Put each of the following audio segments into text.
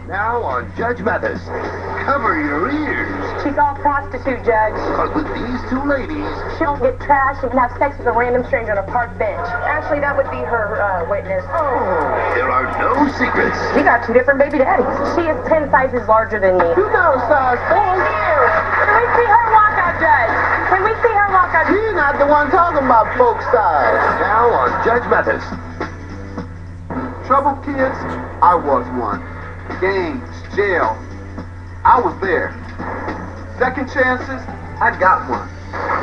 Now on Judge Mathis. Cover your ears. She's all prostitute, Judge. But with these two ladies... She'll get trashed and have sex with a random stranger on a park bench. Actually, that would be her witness. There are no secrets. She got two different baby daddies. She is 10 sizes larger than me. You got a size 4. Can we see her walk out, Judge? Can we see her walk out? You're not the one talking about folk size. Now on Judge Mathis. Trouble kids, I was one. Gangs, jail, I was there. Second chances, I got one.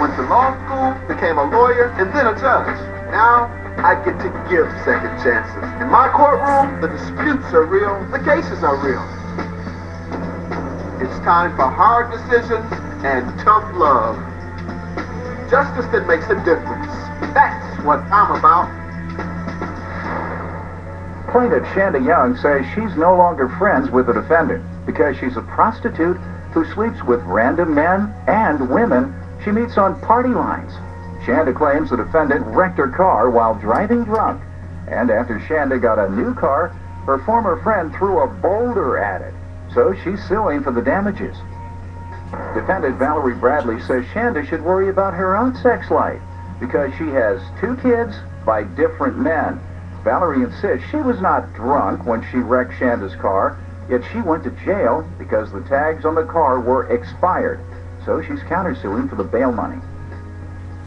Went to law school, became a lawyer, and then a judge. Now, I get to give second chances. In my courtroom, the disputes are real, the cases are real. It's time for hard decisions and tough love. Justice that makes a difference. That's what I'm about. Plaintiff Shanda Young says she's no longer friends with the defendant because she's a prostitute who sleeps with random men and women she meets on party lines. Shanda claims the defendant wrecked her car while driving drunk, and after Shanda got a new car, her former friend threw a boulder at it, so she's suing for the damages. Defendant Valerie Bradley says Shanda should worry about her own sex life because she has 2 kids by different men. Valerie insists she was not drunk when she wrecked Shanda's car, yet she went to jail because the tags on the car were expired. So she's countersuing for the bail money.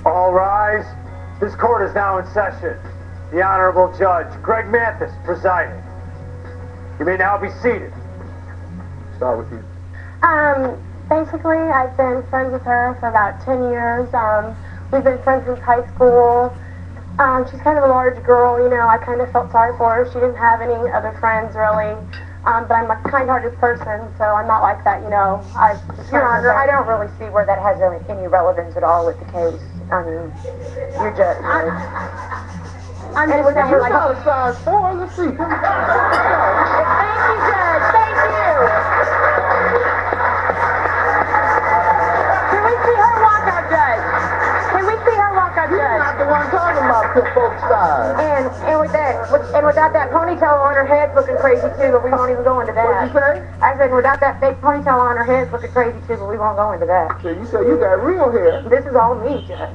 All rise. This court is now in session. The Honorable Judge Greg Mathis presiding. You may now be seated. Start with you. Basically, I've been friends with her for about 10 years. We've been friends since high school. She's kind of a large girl, you know. I kind of felt sorry for her. She didn't have any other friends, really. But I'm a kind-hearted person, so I'm not like that, you know. Your Honor, I don't really see where that has any relevance at all with the case. I mean, you're just... I'm just saying, You like... got a size 4, let's see. Thank you, Judge. Thank you. Can we see her walk out, Judge? Can we see her walk out, You're Judge? not the one talking about folk size. And without that ponytail on her head looking crazy too, but we won't even go into that. What'd you say? I said without that fake ponytail on her head looking crazy too, but we won't go into that. So you said you got real hair. This is all me, Judge.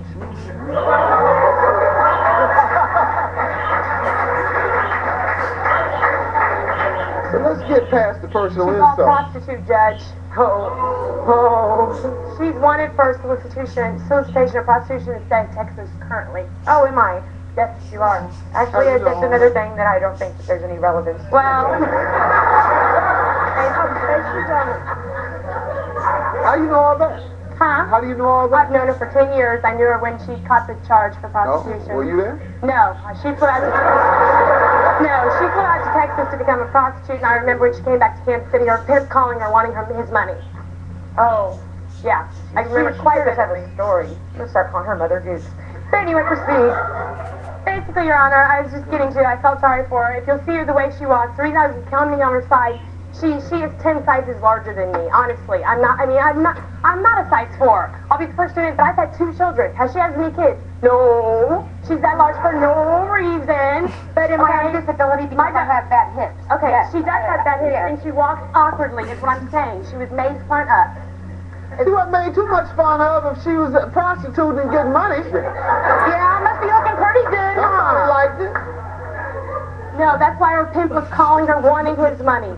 So let's get past the personal She's all insult. prostitute, Judge. She's wanted for solicitation of prostitution in the state of Texas currently. Oh, am I? Yes, you are. Actually, that's another thing that I don't think that there's any relevance. Well, How you know all that? huh? How do you know all that? I've known her for 10 years. I knew her when she caught the charge for Oh, prostitution. were you there? No, she flew out to Texas to become a prostitute, and I remember when she came back to Kansas City, her pimp calling her, wanting his money. Oh, Yeah, I remember she quite does have vividly. a story. I'm gonna start calling her Mother Goose. But anyway, proceed. Basically, Your Honor, I was just getting to it. I felt sorry for her. If you'll see her the way she walks, the reason I was counting on her side, she is 10 sizes larger than me. Honestly, I'm not a size 4. I'll be the first to admit, but I've had 2 children. Has she had any kids? No. She's that large for no reason. But in I my have a disability because I have bad hips. Okay, Yes. she does have that hip, Yes. and she walks awkwardly. Is what I'm saying. She was made fun of. She wasn't made too much fun of if she was a prostitute and getting money. Yeah, I must be looking pretty good, Somebody huh? liked it. No, that's why her pimp was calling her, wanting his money.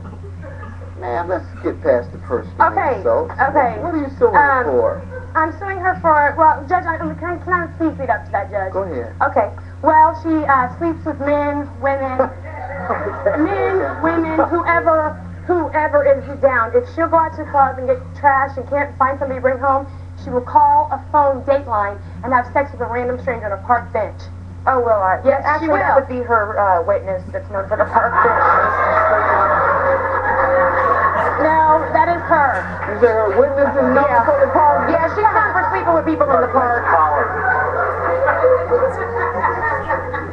Man, let's get past the personal Okay, insults. okay. What are you suing her for? I'm suing her for, well, Judge, can I please lead up to that, Judge? Go ahead. Okay. Well, she sleeps with men, women, whoever is down. If she'll go out to the club and get trashed and can't find somebody to bring home, she will call a phone dateline and have sex with a random stranger on a park bench. Oh, well, Yes, she actually, will. that would be her witness that's known for the park bench. No, that is her. Is there a witness in number for the park? Yeah, she's known for sleeping with people in the park.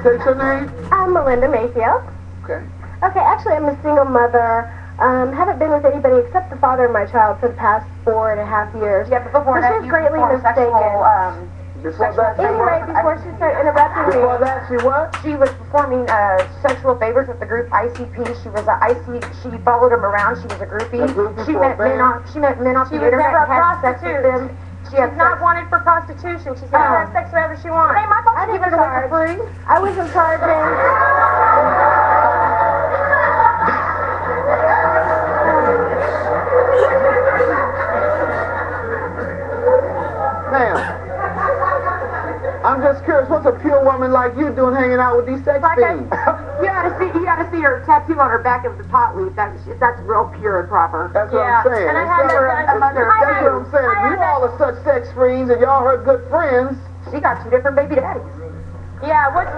Take your name? I'm Melinda Mayfield. Okay. Okay, actually, I'm a single mother. Haven't been with anybody except the father of my child for the past 4.5 years. Yeah, but before So that, she's you greatly performed mistaken. sexual Before that, she Anyway, what? before she started interrupting me, Before that, she what? She was performing sexual favors with the group ICP. She was a IC. She followed them around. She was a groupie. A groupie She for a met men band? on. She met men on She the was internet. never a Had sex with prostitute. them. She had she's not sex. wanted for prostitution. She's going to have sex wherever she wants. Hey, my fault. I Give didn't it away for charge. free. I wasn't charging. Ma'am, I'm just curious, what's a pure woman like you doing hanging out with these sex fiends? You gotta see her tattoo on her back of the pot leaf. That's real pure and proper. That's what Yeah, I'm saying. and I It's had not- her it's- mother- That's I what I'm saying. had If you that- all are such sex fiends and y'all her good friends, She got 2 different baby daddies. Yeah, what's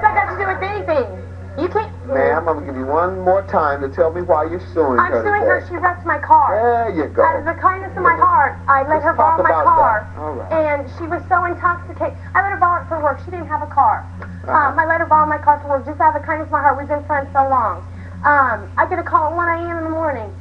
that got to do with anything? You can't. ma'am, I'm gonna give you one more time to tell me why you're suing her I'm suing her. today. She wrecked my car. There you go. Out of the kindness of my heart, I let Let's her talk borrow my about car. that. All right. And she was so intoxicated. I let her borrow it for work. She didn't have a car. Uh-huh. I let her borrow my car for work just out of the kindness of my heart. We've been friends so long. I get a call at 1 a.m. in the morning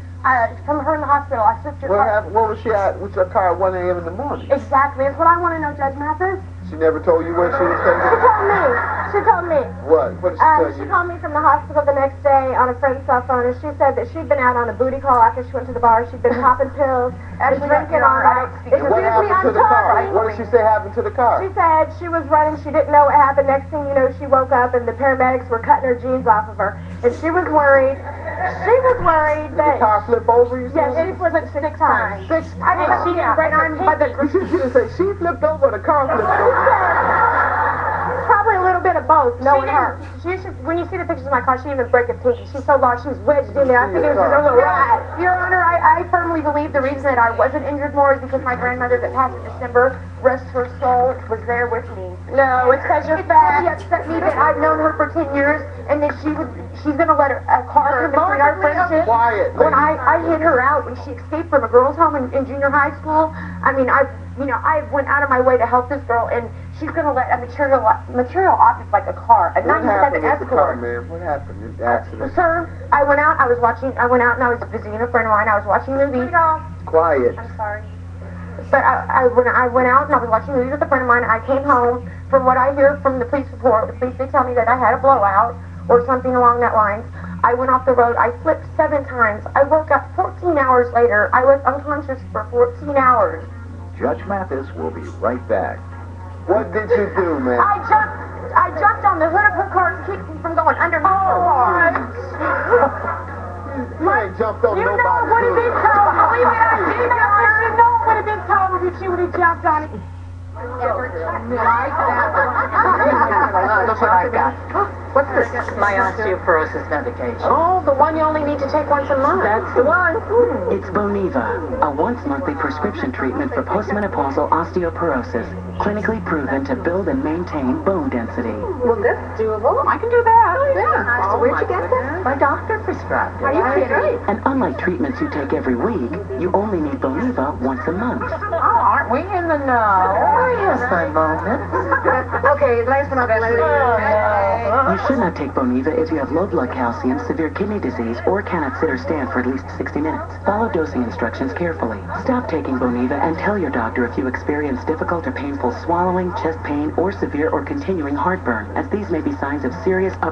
from her in the hospital. I slipped your car. Where was she at with your car at 1 a.m. in the morning? Exactly. It's what I want to know, Judge Mathis. She never told you where she was She taking? told me. She told me. What? What did she tell She you? called me from the hospital the next day on a friend's cell phone, and she said that she'd been out on a booty call after she went to the bar. She'd been popping pills and drinking all night. And what happened to the car? What did she say happened to the car? She said she was running. She didn't know what happened. Next thing you know, she woke up, and the paramedics were cutting her jeans off of her. And she was worried. She was worried Did the that... car flip over, you Yes, said? she flipped 6 times. 6 I mean, times. she didn't break her pinky. You should say she flipped over, the car flipped over. Probably a little bit of both, knowing didn't- her. When you see the pictures of my car, she didn't even break a pinky. She's so large, she was wedged in there. I think it was just a little ride. Your Honor, I firmly believe the reason that I wasn't injured more is because my grandmother that passed in December, rest her soul, was there with me. No, it's because you're She fat. upset me that I've known her for 10 years and that she's gonna let a car come between our friendship. Quiet, When lady. I hid her out when she escaped from a girls' home in junior high school, I mean, I went out of my way to help this girl, and she's gonna let a material object like a car, a What 97 happened with the car, Escort. man? What happened in the accident? Sir, I went out and I was visiting a friend of mine. I was watching movies. Quiet. I'm sorry. But I went out and I was watching movies with a friend of mine. I came home. From what I hear from the police report, the police did tell me that I had a blowout or something along that lines. I went off the road. I flipped 7 times. I woke up 14 hours later. I was unconscious for 14 hours. Judge Mathis will be right back. What did you do, man? I jumped on the hood of her car to keep me from going underneath her car. You ain't jumped on You know nobody's it would have been hood. told. Believe me, I did. You know it would have been told if she would have jumped on it. Look what I've got. What's this? My osteoporosis medication. Oh, the one you only need to take once a month. That's the one. It's Boniva, a once-monthly prescription treatment for postmenopausal osteoporosis, clinically proven to build and maintain bone density. Well, that's doable. I can do that. Yeah. Oh, where'd you get this? My doctor prescribed it. Are you kidding? And unlike treatments you take every week, you only need Boniva once a month. Oh, aren't we in the know? I have my moments. Okay, last but not least. You should not take Boniva if you have low blood calcium, severe kidney disease, or cannot sit or stand for at least 60 minutes. Follow dosing instructions carefully. Stop taking Boniva and tell your doctor if you experience difficult or painful swallowing, chest pain, or severe or continuing heartburn, as these may be signs of serious